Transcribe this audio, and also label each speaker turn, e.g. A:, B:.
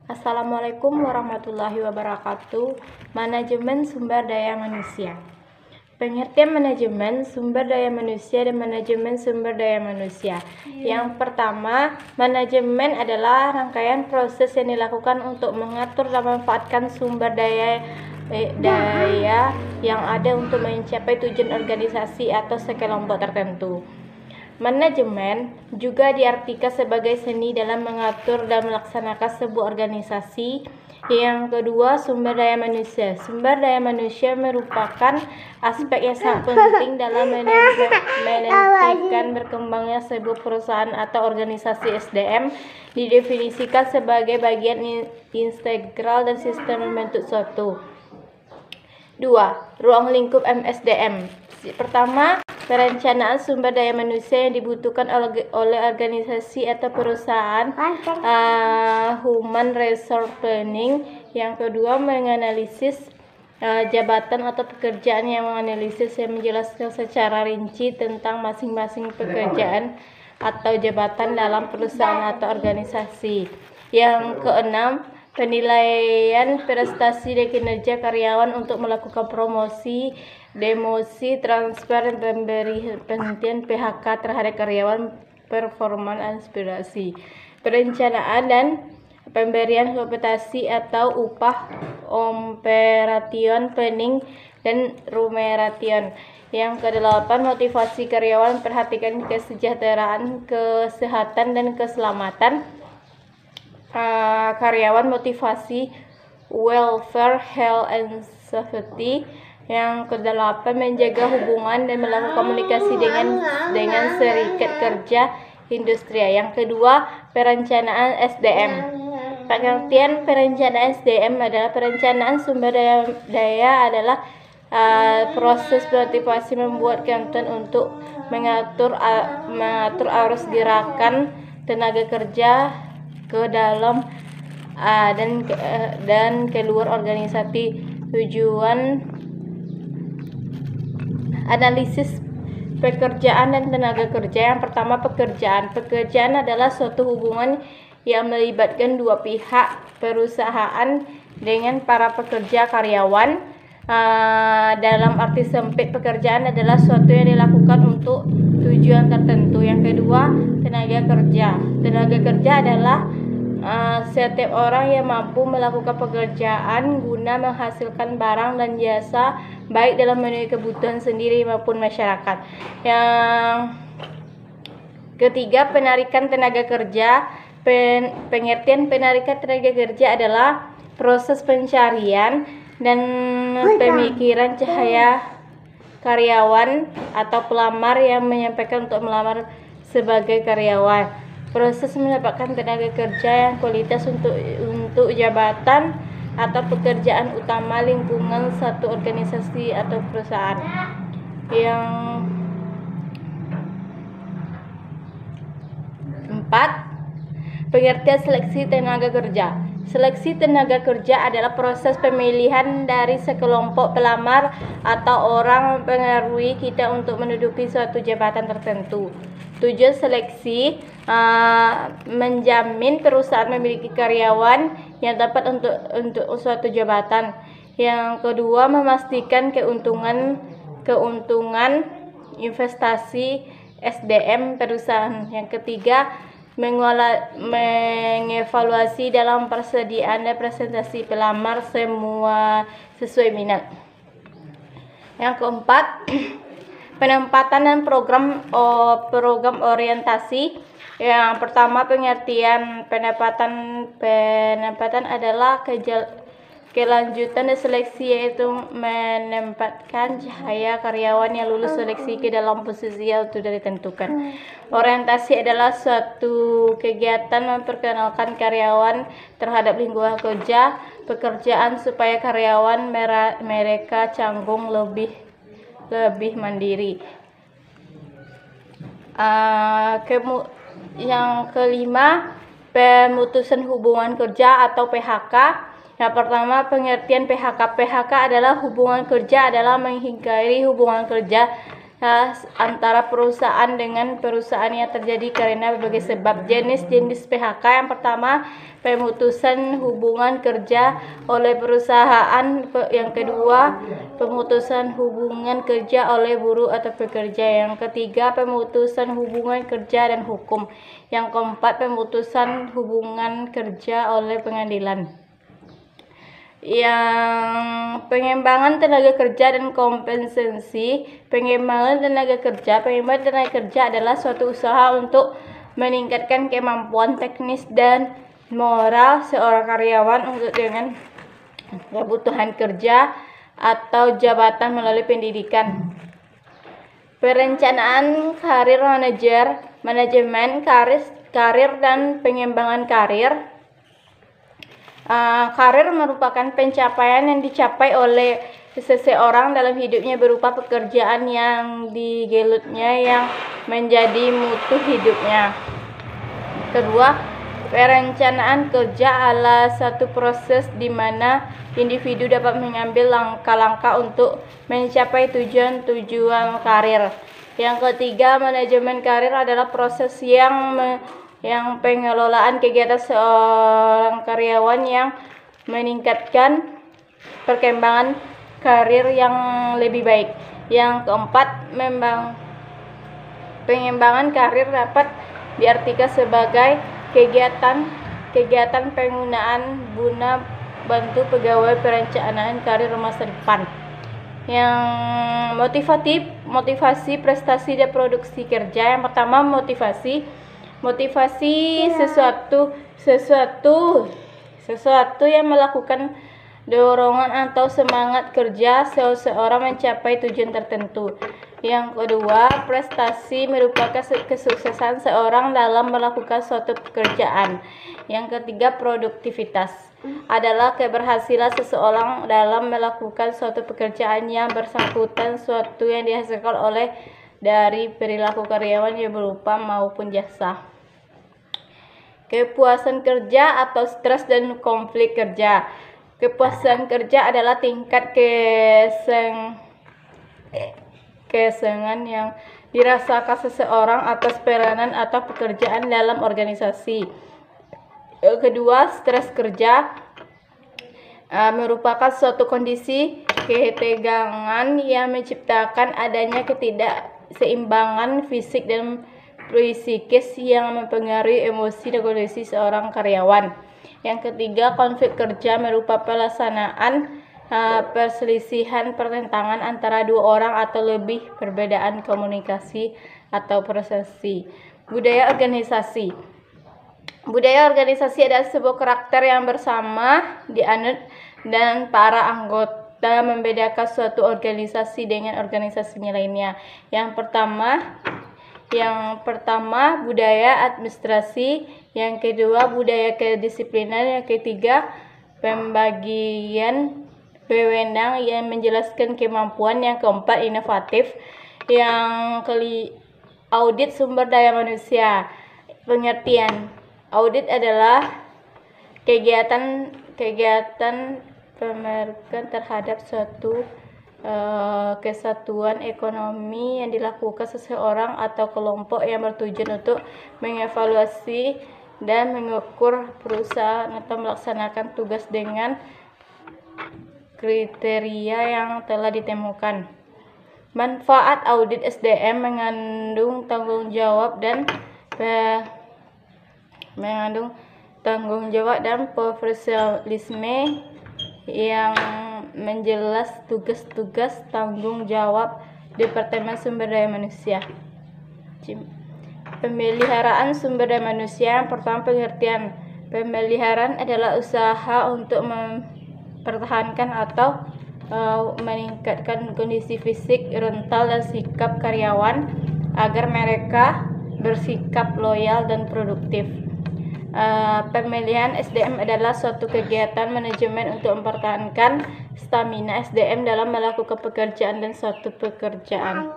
A: Assalamualaikum warahmatullahi wabarakatuh. Manajemen sumber daya manusia. Pengertian manajemen sumber daya manusia dan manajemen sumber daya manusia. Yang pertama, manajemen adalah rangkaian proses yang dilakukan untuk mengatur dan memanfaatkan sumber daya yang ada untuk mencapai tujuan organisasi atau sekelompok tertentu. Manajemen juga diartikan sebagai seni dalam mengatur dan melaksanakan sebuah organisasi. Yang kedua, sumber daya manusia. Sumber daya manusia merupakan aspek yang sangat penting dalam menentukan berkembangnya sebuah perusahaan atau organisasi. SDM didefinisikan sebagai bagian integral dan sistem membentuk suatu. 2. Ruang lingkup MSDM. Pertama, perencanaan sumber daya manusia yang dibutuhkan oleh organisasi atau perusahaan, human resource planning. Yang kedua, menganalisis jabatan atau pekerjaan, yang menganalisis yang menjelaskan secara rinci tentang masing-masing pekerjaan atau jabatan dalam perusahaan atau organisasi. Yang keenam, penilaian prestasi dan kinerja karyawan untuk melakukan promosi, demosi, transfer, dan pemberhentian PHK terhadap karyawan, performa aspirasi, perencanaan dan pemberian kompensasi atau upah, operation planning dan remuneration. Yang kedelapan, motivasi karyawan, perhatikan kesejahteraan, kesehatan dan keselamatan karyawan, motivasi, welfare, health and safety. Yang kedelapan, menjaga hubungan dan melakukan komunikasi dengan serikat kerja industri. Yang kedua, perencanaan SDM. Pengertian perencanaan SDM adalah perencanaan sumber daya adalah proses motivasi membuat konten untuk mengatur arus gerakan tenaga kerja ke dalam dan keluar organisasi. Tujuan analisis pekerjaan dan tenaga kerja. Yang pertama, pekerjaan. Pekerjaan adalah suatu hubungan yang melibatkan dua pihak, perusahaan dengan para pekerja, karyawan. Dalam arti sempit, pekerjaan adalah suatu yang dilakukan untuk tujuan tertentu. Yang kedua, tenaga kerja. Tenaga kerja adalah setiap orang yang mampu melakukan pekerjaan guna menghasilkan barang dan jasa, baik dalam memenuhi kebutuhan sendiri maupun masyarakat. Yang ketiga, penarikan tenaga kerja. Pengertian penarikan tenaga kerja adalah proses pencarian dan pemikiran cahaya karyawan atau pelamar yang menyampaikan untuk melamar sebagai karyawan. Proses mendapatkan tenaga kerja yang kualitas untuk jabatan atau pekerjaan utama lingkungan satu organisasi atau perusahaan. Yang empat, pengertian seleksi tenaga kerja. Seleksi tenaga kerja adalah proses pemilihan dari sekelompok pelamar atau orang mempengaruhi kita untuk menduduki suatu jabatan tertentu. Tujuan seleksi menjamin perusahaan memiliki karyawan yang tepat untuk suatu jabatan. Yang kedua, memastikan keuntungan investasi SDM perusahaan. Yang ketiga, mengevaluasi dalam persediaan dan presentasi pelamar semua sesuai minat. Yang keempat, penempatan dan program orientasi. Yang pertama, pengertian penempatan adalah kelanjutan dan seleksi, yaitu menempatkan cahaya karyawan yang lulus seleksi ke dalam posisi yang sudah ditentukan. Orientasi adalah suatu kegiatan memperkenalkan karyawan terhadap lingkungan kerja, pekerjaan supaya karyawan mereka canggung lebih mandiri. Yang kelima, pemutusan hubungan kerja atau PHK. Yang pertama, pengertian PHK. PHK adalah hubungan kerja adalah menghindari hubungan kerja antara perusahaan dengan perusahaan yang terjadi karena berbagai sebab. Jenis-jenis PHK yang pertama, pemutusan hubungan kerja oleh perusahaan. Yang kedua, pemutusan hubungan kerja oleh buruh atau pekerja. Yang ketiga, pemutusan hubungan kerja dan hukum. Yang keempat, pemutusan hubungan kerja oleh pengadilan. Yang pengembangan tenaga kerja dan kompensasi. Pengembangan tenaga kerja adalah suatu usaha untuk meningkatkan kemampuan teknis dan moral seorang karyawan untuk dengan kebutuhan kerja atau jabatan melalui pendidikan. Perencanaan karir manajemen karir dan pengembangan karir. Karir merupakan pencapaian yang dicapai oleh seseorang dalam hidupnya berupa pekerjaan yang digelutnya yang menjadi mutu hidupnya. Kedua, perencanaan kerja adalah satu proses di mana individu dapat mengambil langkah-langkah untuk mencapai tujuan karir. Yang ketiga, manajemen karir adalah proses yang pengelolaan kegiatan seorang karyawan yang meningkatkan perkembangan karir yang lebih baik. Yang keempat, pengembangan karir dapat diartikan sebagai kegiatan penggunaan guna bantu pegawai perencanaan karir masa depan. Yang motivasi prestasi dan produksi kerja. Yang pertama, motivasi sesuatu yang melakukan dorongan atau semangat kerja seseorang mencapai tujuan tertentu. Yang kedua, prestasi merupakan kesuksesan seorang dalam melakukan suatu pekerjaan. Yang ketiga, produktivitas adalah keberhasilan seseorang dalam melakukan suatu pekerjaan yang bersangkutan suatu yang dihasilkan oleh dari perilaku karyawan yang berupa maupun jasa. Kepuasan kerja atau stres dan konflik kerja. Kepuasan kerja adalah tingkat kesenangan yang dirasakan seseorang atas peranan atau pekerjaan dalam organisasi. Kedua, stres kerja merupakan suatu kondisi ketegangan yang menciptakan adanya ketidakseimbangan fisik dan psikis yang mempengaruhi emosi dan kondisi seorang karyawan. Yang ketiga, konflik kerja merupakan pelaksanaan perselisihan pertentangan antara dua orang atau lebih, perbedaan komunikasi atau persepsi. Budaya organisasi adalah sebuah karakter yang bersama dianut dan para anggota membedakan suatu organisasi dengan organisasinya lainnya. Yang pertama budaya administrasi, yang kedua budaya kedisiplinan, yang ketiga pembagian wewenang yang menjelaskan kemampuan, yang keempat inovatif, yang audit sumber daya manusia. Pengertian audit adalah kegiatan pemeriksaan terhadap suatu kesatuan ekonomi yang dilakukan seseorang atau kelompok yang bertujuan untuk mengevaluasi dan mengukur perusahaan atau melaksanakan tugas dengan kriteria yang telah ditemukan. Manfaat audit SDM mengandung tanggung jawab dan profesionalisme yang menjelas tugas-tugas tanggung jawab Departemen Sumber Daya Manusia. Pemeliharaan sumber daya manusia. Yang pertama, pengertian pemeliharaan adalah usaha untuk mempertahankan atau meningkatkan kondisi fisik, mental, dan sikap karyawan agar mereka bersikap loyal dan produktif. Pemilihan SDM adalah suatu kegiatan manajemen untuk mempertahankan stamina SDM dalam melakukan pekerjaan dan suatu pekerjaan.